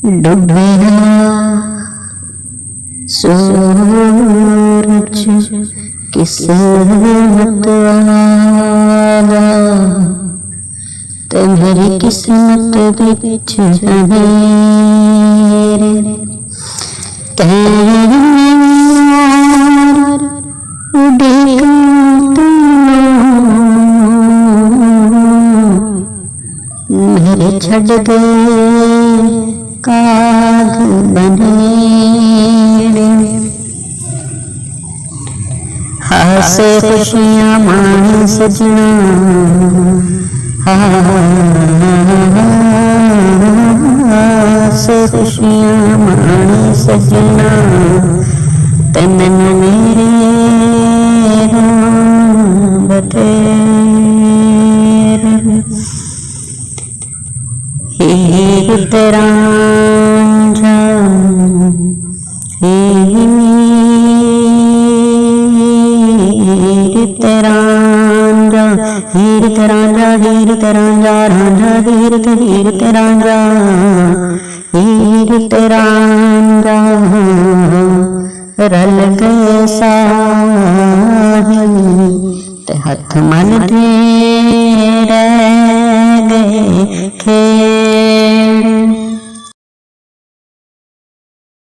डूबेगा सूरज किस्मत वाला ते मेरी किस्मत विच अंधेरे मेरे छड़ गए काग बनेड़े हासे खुशियां माने सजना हासे खुशियां माने सजना ते मैनू मेरे रोण बतेरे हीर तेरा रांझा हीर तेरा रांझा हीर तेरा रांझा हीर तेरा रांझा रांझा हीर तेरा रांझा हीर तेरा रांझा रल गए साहिल ते हथ मन दे रह गए